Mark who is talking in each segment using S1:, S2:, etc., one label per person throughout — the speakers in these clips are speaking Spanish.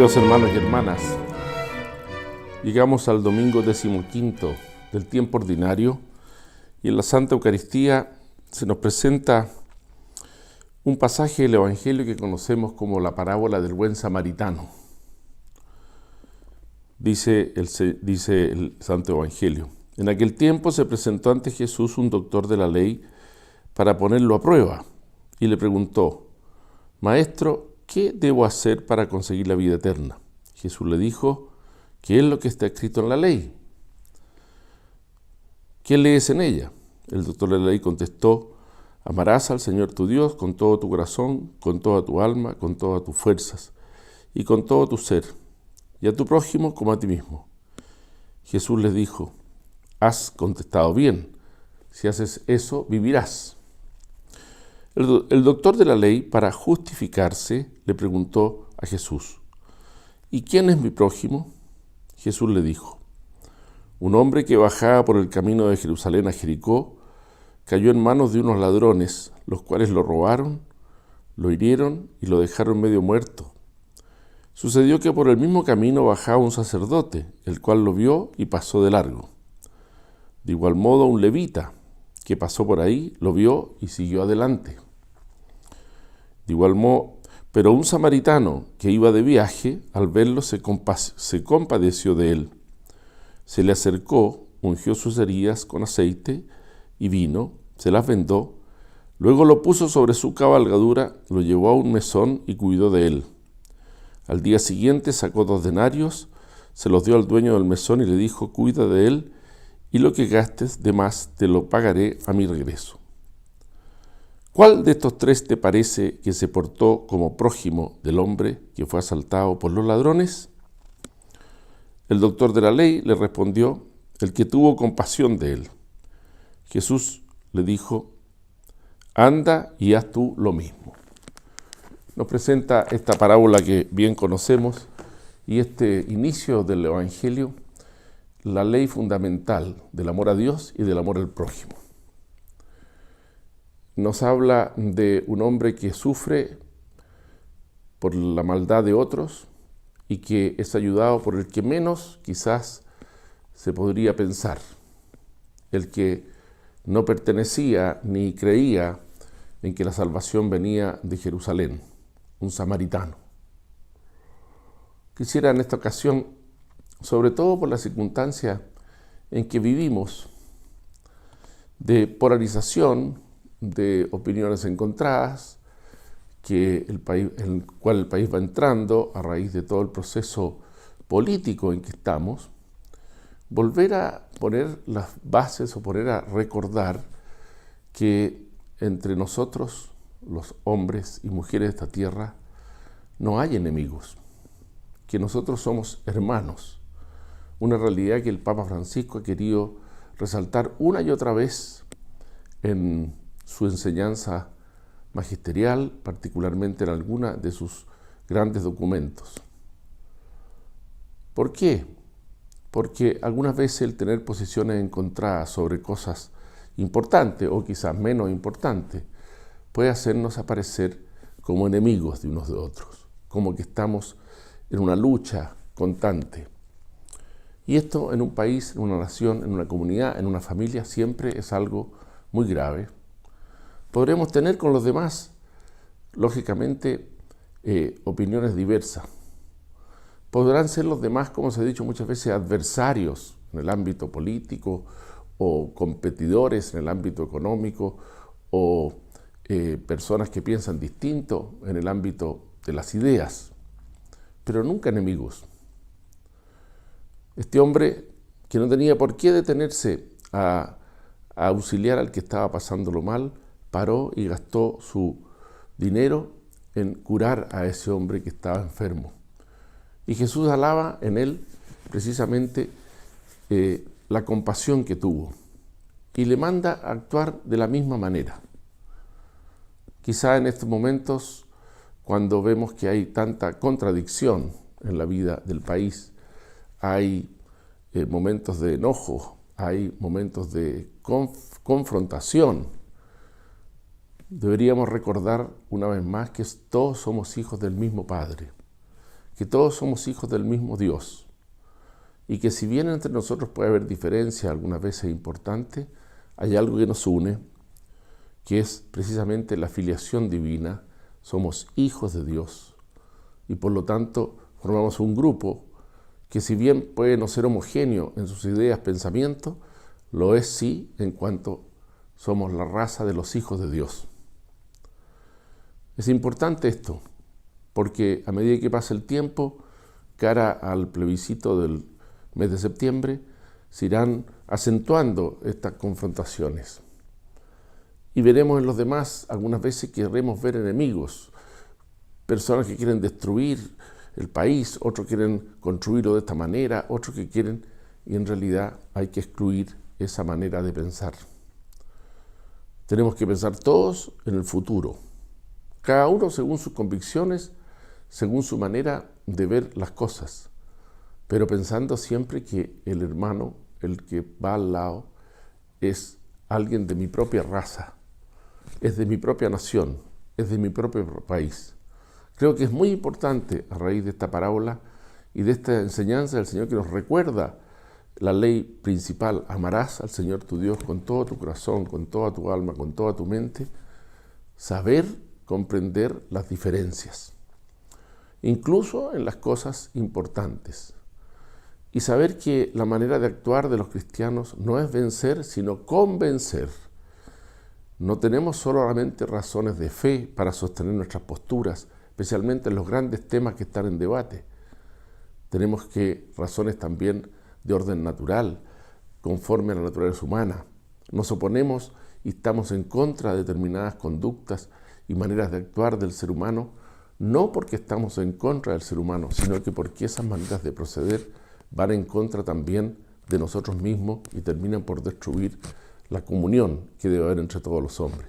S1: Queridos hermanos y hermanas, llegamos al domingo 15 del tiempo ordinario y en la Santa Eucaristía se nos presenta un pasaje del Evangelio que conocemos como la parábola del buen samaritano. Dice el Santo Evangelio: en aquel tiempo se presentó ante Jesús un doctor de la ley para ponerlo a prueba y le preguntó: Maestro, ¿qué debo hacer para conseguir la vida eterna? Jesús le dijo: ¿qué es lo que está escrito en la ley? ¿Qué lees en ella? El doctor de la ley contestó: amarás al Señor tu Dios con todo tu corazón, con toda tu alma, con todas tus fuerzas y con todo tu ser, y a tu prójimo como a ti mismo. Jesús les dijo: has contestado bien, si haces eso vivirás. El doctor de la ley, para justificarse, le preguntó a Jesús: ¿y quién es mi prójimo? Jesús le dijo: un hombre que bajaba por el camino de Jerusalén a Jericó cayó en manos de unos ladrones, los cuales lo robaron, lo hirieron y lo dejaron medio muerto. Sucedió que por el mismo camino bajaba un sacerdote, el cual lo vio y pasó de largo. De igual modo un levita, que pasó por ahí, lo vio y siguió adelante. De igual modo, pero un samaritano que iba de viaje, al verlo se compadeció de él. Se le acercó, ungió sus heridas con aceite y vino, se las vendó, luego lo puso sobre su cabalgadura, lo llevó a un mesón y cuidó de él. Al día siguiente sacó 2 denarios, se los dio al dueño del mesón y le dijo: cuida de él, y lo que gastes de más te lo pagaré a mi regreso. ¿Cuál de estos 3 te parece que se portó como prójimo del hombre que fue asaltado por los ladrones? El doctor de la ley le respondió: el que tuvo compasión de él. Jesús le dijo: anda y haz tú lo mismo. Nos presenta esta parábola que bien conocemos y este inicio del Evangelio, la ley fundamental del amor a Dios y del amor al prójimo. Nos habla de un hombre que sufre por la maldad de otros y que es ayudado por el que menos quizás se podría pensar, el que no pertenecía ni creía en que la salvación venía de Jerusalén, un samaritano. Quisiera en esta ocasión, sobre todo por la circunstancia en que vivimos, de polarización, de opiniones encontradas, en el cual el país va entrando a raíz de todo el proceso político en que estamos, volver a poner las bases o poner a recordar que entre nosotros, los hombres y mujeres de esta tierra, no hay enemigos, que nosotros somos hermanos, una realidad que el Papa Francisco ha querido resaltar una y otra vez en su enseñanza magisterial, particularmente en alguna de sus grandes documentos. ¿Por qué? Porque algunas veces el tener posiciones encontradas sobre cosas importantes o quizás menos importantes puede hacernos aparecer como enemigos de unos de otros, como que estamos en una lucha constante. Y esto en un país, en una nación, en una comunidad, en una familia, siempre es algo muy grave. Podremos tener con los demás, lógicamente, opiniones diversas. Podrán ser los demás, como se ha dicho muchas veces, adversarios en el ámbito político o competidores en el ámbito económico o personas que piensan distinto en el ámbito de las ideas, pero nunca enemigos. Este hombre, que no tenía por qué detenerse a auxiliar al que estaba pasándolo mal, paró y gastó su dinero en curar a ese hombre que estaba enfermo. Y Jesús alaba en él precisamente la compasión que tuvo y le manda a actuar de la misma manera. Quizá en estos momentos, cuando vemos que hay tanta contradicción en la vida del país, hay momentos de enojo, hay momentos de confrontación, deberíamos recordar una vez más que todos somos hijos del mismo Padre, que todos somos hijos del mismo Dios y que si bien entre nosotros puede haber diferencias, algunas veces importantes, hay algo que nos une, que es precisamente la filiación divina. Somos hijos de Dios y por lo tanto formamos un grupo que si bien puede no ser homogéneo en sus ideas, pensamientos, lo es sí en cuanto somos la raza de los hijos de Dios. Es importante esto, porque a medida que pasa el tiempo, cara al plebiscito del mes de septiembre, se irán acentuando estas confrontaciones. Y veremos en los demás, algunas veces queremos ver enemigos, personas que quieren destruir el país, otros quieren construirlo de esta manera, otros que quieren, y en realidad hay que excluir esa manera de pensar. Tenemos que pensar todos en el futuro, cada uno según sus convicciones, según su manera de ver las cosas, pero pensando siempre que el hermano, el que va al lado, es alguien de mi propia raza, es de mi propia nación, es de mi propio país. Creo que es muy importante, a raíz de esta parábola y de esta enseñanza del Señor que nos recuerda la ley principal: amarás al Señor tu Dios con todo tu corazón, con toda tu alma, con toda tu mente, saber comprender las diferencias, incluso en las cosas importantes, y saber que la manera de actuar de los cristianos no es vencer, sino convencer. No tenemos solamente razones de fe para sostener nuestras posturas, especialmente en los grandes temas que están en debate. Tenemos razones también de orden natural, conforme a la naturaleza humana. Nos oponemos y estamos en contra de determinadas conductas y maneras de actuar del ser humano, no porque estamos en contra del ser humano, sino que porque esas maneras de proceder van en contra también de nosotros mismos y terminan por destruir la comunión que debe haber entre todos los hombres.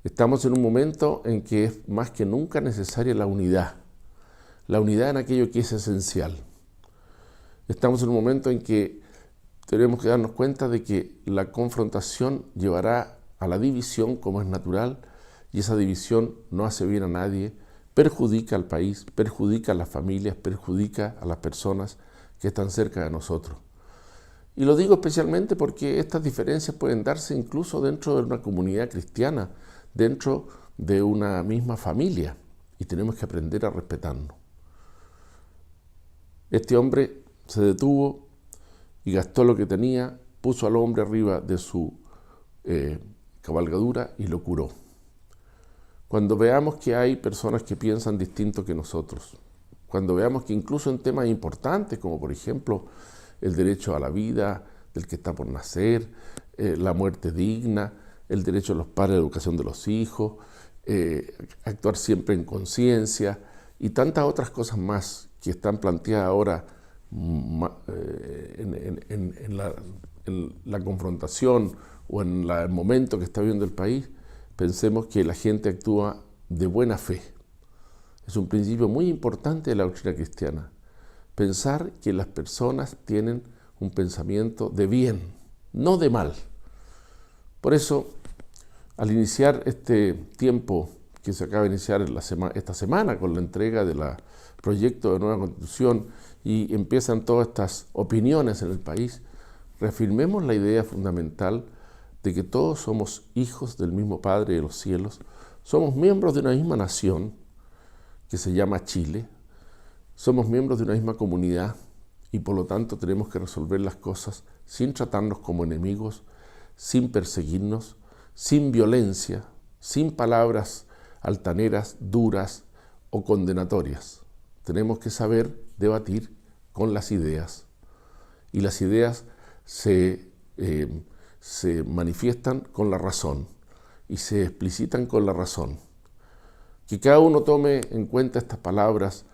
S1: Estamos en un momento en que es más que nunca necesaria la unidad en aquello que es esencial. Estamos en un momento en que tenemos que darnos cuenta de que la confrontación llevará a la división, como es natural, y esa división no hace bien a nadie, perjudica al país, perjudica a las familias, perjudica a las personas que están cerca de nosotros. Y lo digo especialmente porque estas diferencias pueden darse incluso dentro de una comunidad cristiana, dentro de una misma familia, y tenemos que aprender a respetarnos. Este hombre se detuvo y gastó lo que tenía, puso al hombre arriba de su cabalgadura y lo curó. Cuando veamos que hay personas que piensan distinto que nosotros, cuando veamos que incluso en temas importantes, como por ejemplo el derecho a la vida del que está por nacer, la muerte digna, el derecho de los padres a la educación de los hijos, actuar siempre en conciencia y tantas otras cosas más que están planteadas ahora en la confrontación o en el momento que está viviendo el país, pensemos que la gente actúa de buena fe. Es un principio muy importante de la doctrina cristiana. Pensar que las personas tienen un pensamiento de bien, no de mal. Por eso, al iniciar este tiempo que se acaba de iniciar esta semana con la entrega del proyecto de nueva Constitución y empiezan todas estas opiniones en el país, reafirmemos la idea fundamental de que todos somos hijos del mismo Padre de los cielos, somos miembros de una misma nación que se llama Chile, somos miembros de una misma comunidad y por lo tanto tenemos que resolver las cosas sin tratarnos como enemigos, sin perseguirnos, sin violencia, sin palabras altaneras, duras o condenatorias. Tenemos que saber debatir con las ideas y las ideas se manifiestan con la razón y se explicitan con la razón. Que cada uno tome en cuenta estas palabras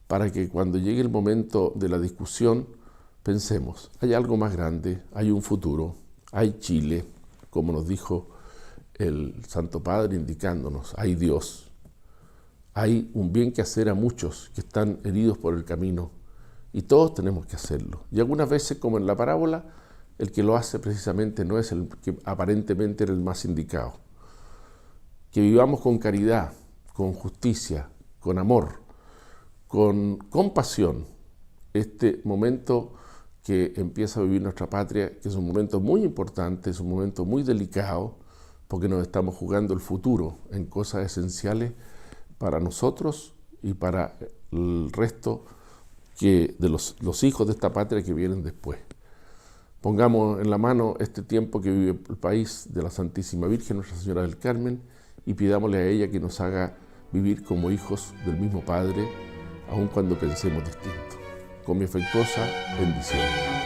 S1: para que cuando llegue el momento de la discusión pensemos, hay algo más grande, hay un futuro, hay Chile, como nos dijo el Santo Padre indicándonos, hay Dios, hay un bien que hacer a muchos que están heridos por el camino y todos tenemos que hacerlo. Y algunas veces, como en la parábola, el que lo hace precisamente no es el que aparentemente era el más indicado. Que vivamos con caridad, con justicia, con amor, con compasión este momento que empieza a vivir nuestra patria, que es un momento muy importante, es un momento muy delicado, porque nos estamos jugando el futuro en cosas esenciales para nosotros y para el resto de los hijos de esta patria que vienen después. Pongamos en la mano este tiempo que vive el país de la Santísima Virgen, Nuestra Señora del Carmen, y pidámosle a ella que nos haga vivir como hijos del mismo Padre, aun cuando pensemos distinto. Con mi afectuosa bendición.